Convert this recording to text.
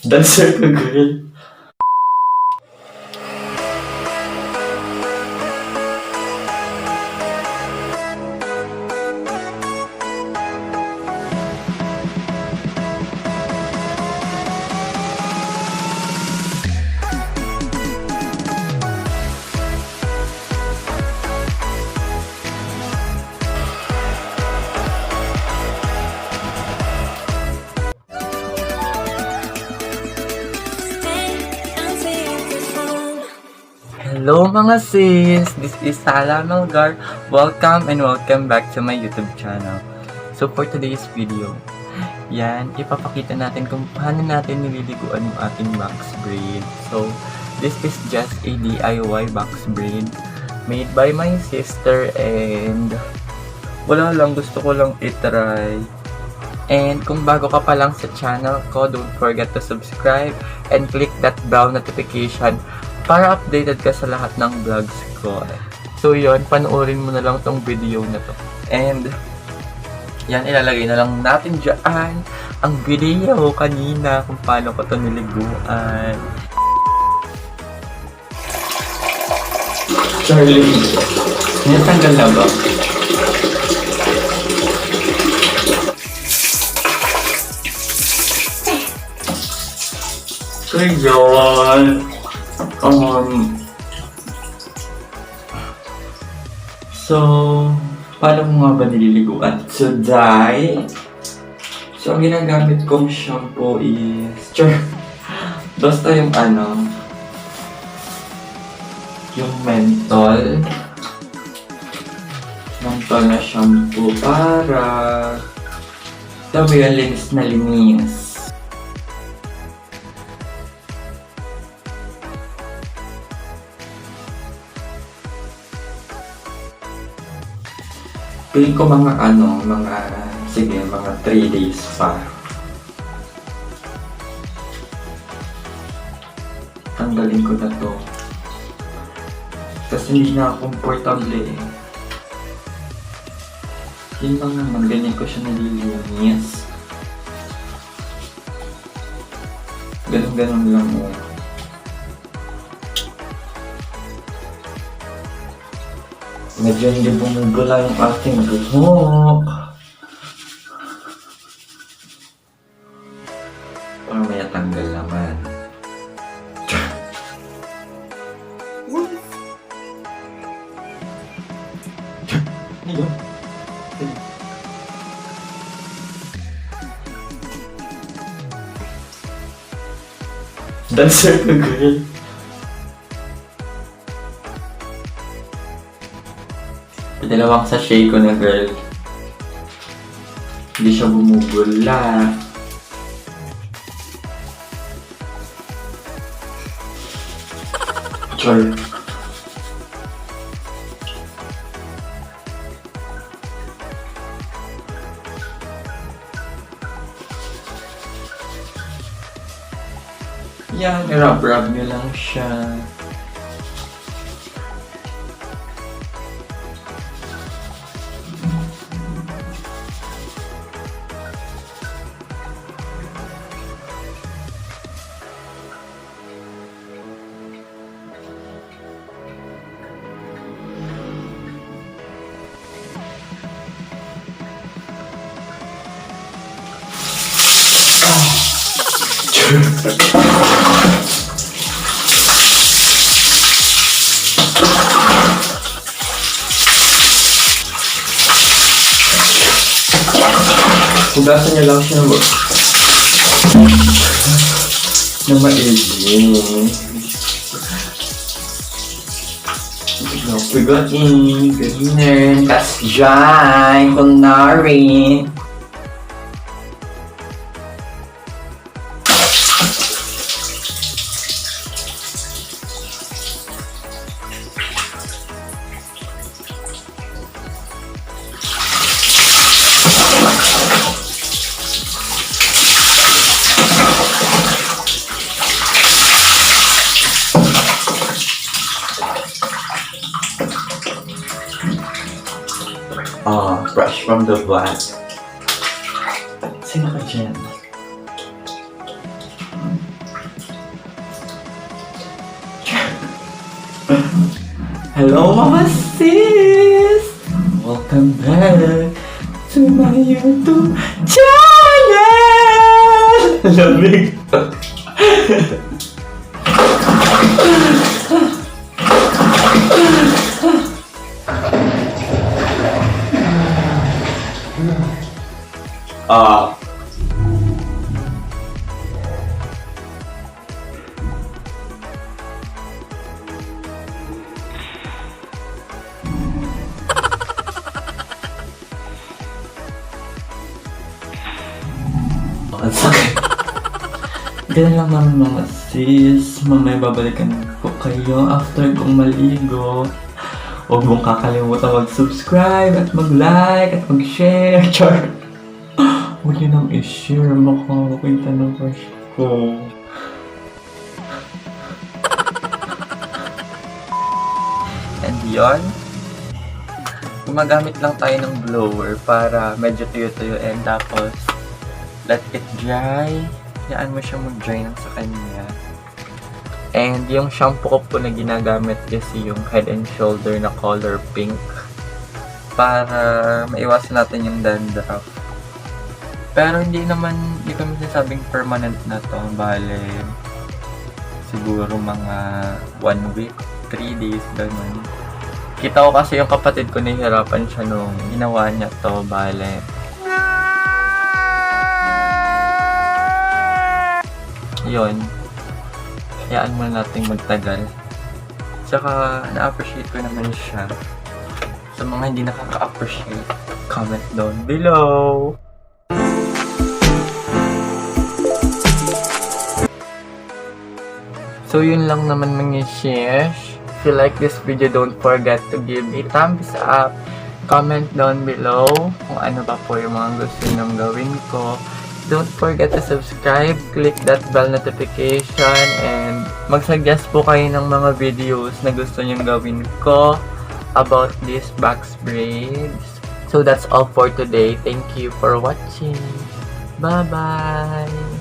Dancer ka, girl. Hello mga sis! This is Sala Melgar. Welcome and welcome back to my YouTube channel. So for today's video, ipapakita natin kung paano natin nililiguan yung ating box braid. So this is just a DIY box braid made by my sister and wala lang, gusto ko lang itry. And kung bago ka pa lang sa channel ko, don't forget to subscribe and click that bell notification para updated ka sa lahat ng vlogs ko. So yun, panoorin mo na lang tong video na to. And yan, ilalagay na lang natin dyan ang video kanina kung paano ko to niliguan. Charlie, natanggal na ba? So yun. Paano ko nga ba nililiguan? So, ang ginagamit kong shampoo is, basta yung yung menthol na shampoo para sabi yung linis na linis. Piling ko mga 3 days pa. Tanggalin ko na to. Kasi hindi na komportable eh. Yun lang naman, ganyan ko siya nililinis. Ganun lang eh. Medyo hindi bumubula yung ating buhok. Parang may natanggal naman. Dancer ka, girl. Dalawang sachet ko na, girl. Hindi siya bumubula. Char. Yan, rub-rub nyo lang siya. Hugasan niyo lang siya na maigi. Pigain, ganyan, tas dyan, kunwari. Fresh from the vat. Sino ka dyan? Hello mga sis! Welcome back to my YouTube channel! Lamig! Ang sakit. Ganun lang naman mga sis. Mamaya babalikan ko kayo after kong maligo. Huwag mong kakalimutan mag-subscribe at mag-like at mag-share. Char! Huwag yun nang i-share. Makakakita ng crush ko. And yun, gumagamit lang tayo ng blower para medyo tuyo-tuyo and tapos let it dry. Hayaan mo siya mag-dry ng sa kanya. And yung shampoo ko po na ginagamit kasi yung Head and Shoulder na color pink para maiwasan natin yung dandruff. Pero hindi ko masasabing permanent na to. Bale, siguro mga 1 week, 3 days, ganun. Kita ko kasi yung kapatid ko nahihirapan siya nung ginawa niya to. Bale, yun, hayaan mo natin magtagal. Tsaka na-appreciate ko naman siya. Sa mga hindi nakaka-appreciate, comment down below. So yun lang naman mga sis. If you like this video, don't forget to give a thumbs up. Comment down below kung ano pa po yung mga gusto nyong gawin ko. Don't forget to subscribe, click that bell notification, and mag-suggest po kayo ng mga videos na gusto nyong gawin ko about these box braids. So that's all for today. Thank you for watching. Bye-bye!